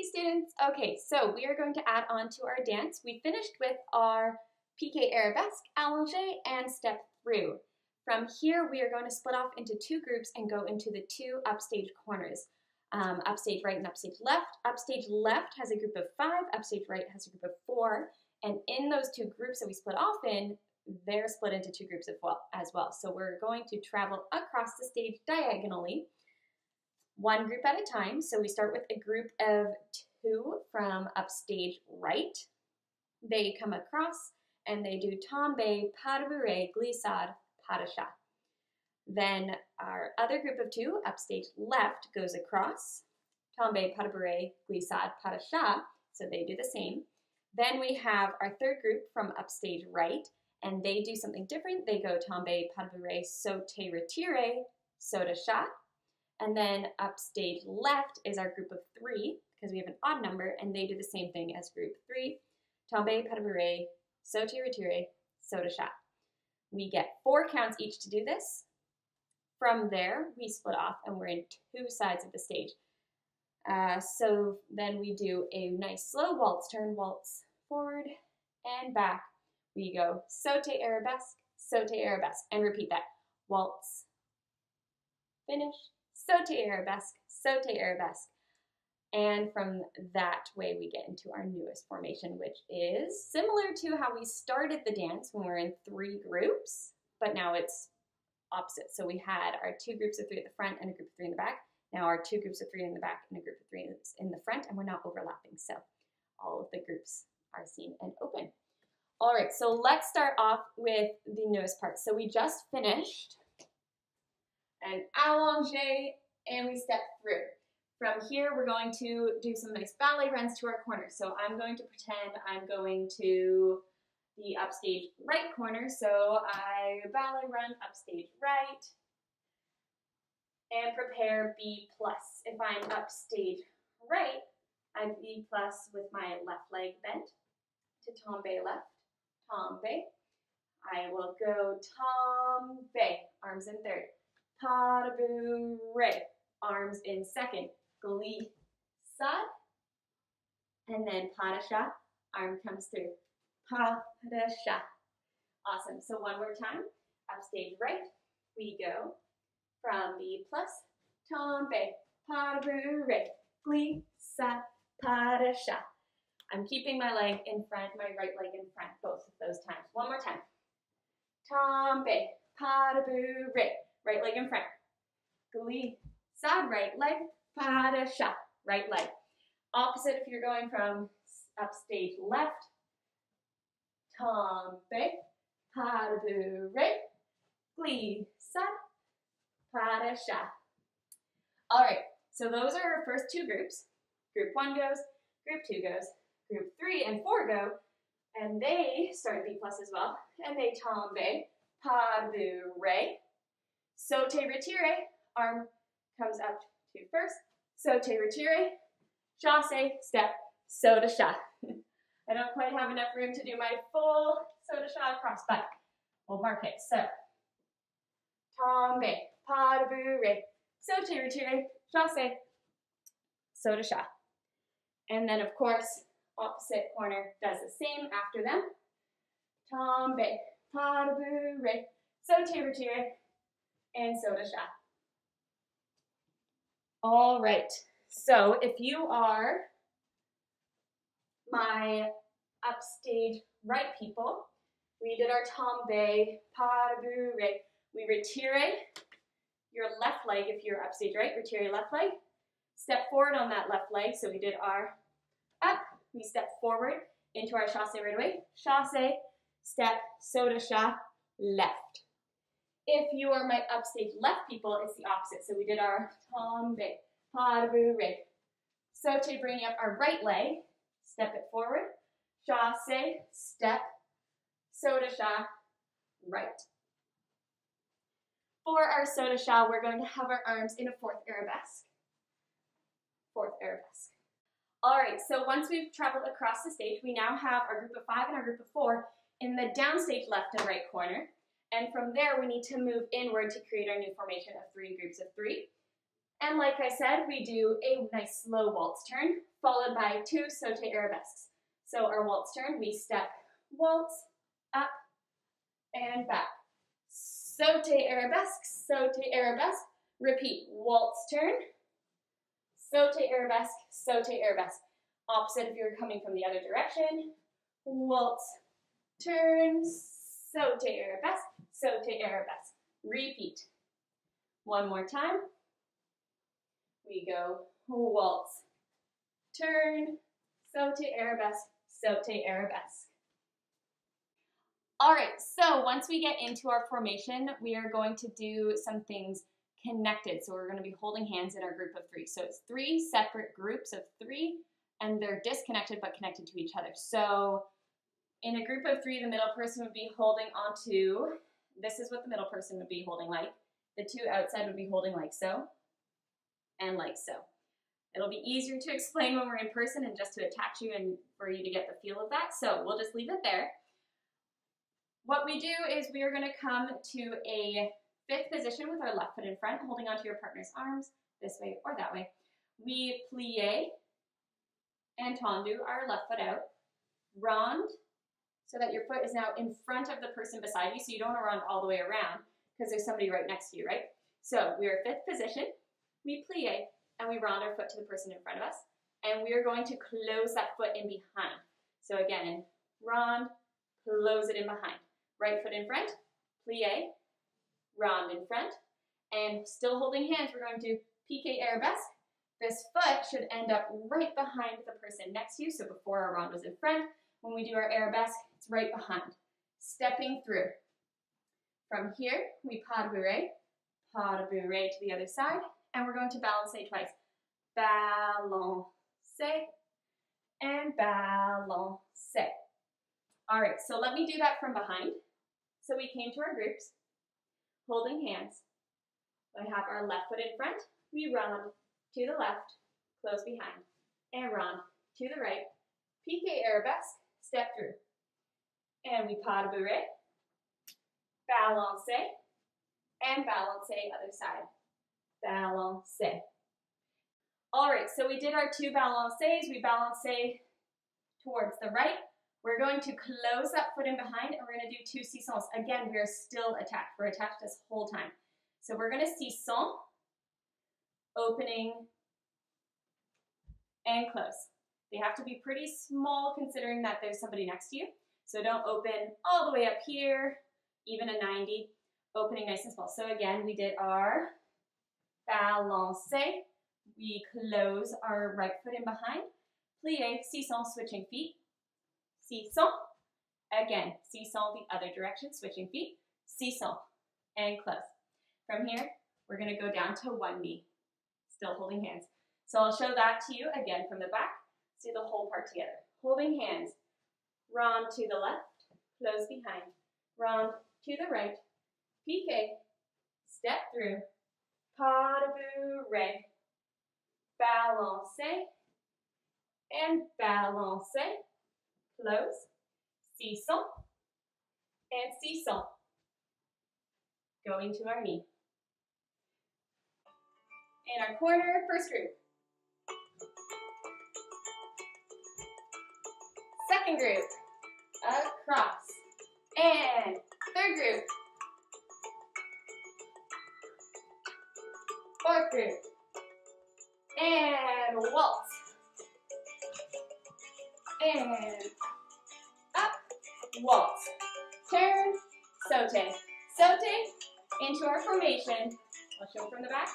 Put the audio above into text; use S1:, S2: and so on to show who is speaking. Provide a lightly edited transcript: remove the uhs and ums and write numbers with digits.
S1: students. Okay, so we are going to add on to our dance. We finished with our piqué arabesque, allongé, and step through. From here, we are going to split off into two groups and go into the two upstage corners. Upstage right and upstage left. Upstage left has a group of 5, upstage right has a group of 4, and in those two groups that we split off in, they're split into two groups as well. So we're going to travel across the stage diagonally, one group at a time. So we start with a group of 2 from upstage right. They come across and they do tombe, pas de bourrée, glissade, pas de chat. Then our other group of 2, upstage left, goes across, tombe, pas de bourrée, glissade, pas de chat. So they do the same. Then we have our third group from upstage right, and they do something different. They go tombe, pas de bourrée, sauté, retiré, saut de chat. And then upstage left is our group of 3, because we have an odd number, and they do the same thing as group 3. Tombe, pas de bourrée, sauté, retiré, saut de chat. We get 4 counts each to do this. From there, we split off, and we're in 2 sides of the stage. So then we do a nice slow waltz turn, waltz forward and back. We go sauté arabesque, and repeat that. Waltz, finish, sauté arabesque, and from that way we get into our newest formation, which is similar to how we started the dance when we were in 3 groups, but now it's opposite. So we had our 2 groups of 3 at the front and a group of 3 in the back. Now our 2 groups of 3 in the back and a group of 3 in the front, and we're not overlapping, so all of the groups are seen and open. All right, so let's start off with the newest part. So we just finished an allongé and we step through. From here, we're going to do some nice ballet runs to our corner. So I'm going to pretend I'm going to the upstage right corner. So I ballet run upstage right and prepare B+. If I'm upstage right, I'm B+ with my left leg bent to tombe left. Tombe. I will go tombe, arms in third. Pas de bourrée, arms in second. Glissade, and then pas de chat, arm comes through. Pas de chat. Awesome. So one more time. Upstage right, we go from B+, tombe, pas de bourrée, glissade, pas de chat. I'm keeping my leg in front, my right leg in front, both of those times. One more time. Tombe, pas de bourrée, right leg in front. Glissade, right leg, pas de chat, right leg. Opposite if you're going from upstage left. Tombe, pas de bourrée, glissade, pas de chat. All right, so those are our first 2 groups. Group 1 goes, group 2 goes. Group 3 and 4 go, and they start B+ as well, and they tombe, pas de bourrée, sauté, retiré, arm comes up to first, sauté, retiré, chassé, step, saut de chat. I don't quite have enough room to do my full saut de chat across, but we'll mark it. So, tombe, pas de bourrée, sauté, retiré, chassé, saut de chat. And then, of course, opposite corner does the same after them. Tombe, pas de bourrée, sauté, retiré, and saut de chat. All right, so if you are my upstage right people, we did our tombe, pas de bourrée. We retiré your left leg if you're upstage right, retiré left leg. Step forward on that left leg, so we did our up. We step forward into our chassé right away. Chassé, step, saut de chat, left. If you are my upstage left people, it's the opposite. So we did our tombe, pas de bourrée. Sauté, bringing up our right leg, step it forward. Chassé, step, saut de chat, right. For our saut de chat, we're going to have our arms in a 4th arabesque. 4th arabesque. All right, so once we've traveled across the stage, we now have our group of 5 and our group of 4 in the downstage left and right corner. And from there, we need to move inward to create our new formation of 3 groups of 3. And like I said, we do a nice slow waltz turn, followed by 2 sauté arabesques. So our waltz turn, we step, waltz, up, and back. Sauté arabesque, repeat, waltz turn, sauté arabesque. Opposite if you're coming from the other direction, waltz, turn, sauté arabesque, repeat. One more time. We go waltz, turn, sauté arabesque. All right, so once we get into our formation, we are going to do some things connected. So we're going to be holding hands in our group of 3. So it's 3 separate groups of 3, and they're disconnected but connected to each other. So in a group of 3, the middle person would be holding onto, this is what the middle person would be holding like. The 2 outside would be holding like so, and like so. It'll be easier to explain when we're in person and just to attach you and for you to get the feel of that. So we'll just leave it there. What we do is we are going to come to a 5th position with our left foot in front, holding onto your partner's arms this way or that way. We plie and tendu our left foot out, rond, so that your foot is now in front of the person beside you, so you don't want to run all the way around because there's somebody right next to you, right? So we are 5th position, we plie, and we round our foot to the person in front of us, and we are going to close that foot in behind. So again, round, close it in behind. Right foot in front, plie, round in front, and still holding hands, we're going to piqué arabesque. This foot should end up right behind the person next to you, so before our round was in front, when we do our arabesque, it's right behind. Stepping through. From here, we pas de bourrée to the other side, and we're going to balancer twice. Balancer, and balancer. All right, so let me do that from behind. So we came to our groups, holding hands. I have our left foot in front, we round to the left, close behind, and round to the right, piqué arabesque, step through. And we pas de bourrée, balancer, and balancer other side, balancer. All right, so we did our 2 balancers, we balancer towards the right. We're going to close that foot in behind, and we're going to do 2 sissons. Again, we are still attached. We're attached this whole time. So we're going to sisson, opening, and close. They have to be pretty small considering that there's somebody next to you. So don't open all the way up here, even a 90, opening nice and small. So again, we did our balancer. We close our right foot in behind, plie, sisson, switching feet. Sisson, again, sisson the other direction, switching feet, sisson, and close. From here, we're going to go down to 1 knee, still holding hands. So I'll show that to you again from the back, see the whole part together. Holding hands, round to the left, close behind, round to the right, piqué, step through, pas de bourrée, balancer, and balancer. Close, sisson, and sisson. Going to our knee. In our corner, first group. Second group, across. And third group. Fourth group. And waltz. And up, waltz, turn, sauté, sauté, into our formation. I'll show from the back.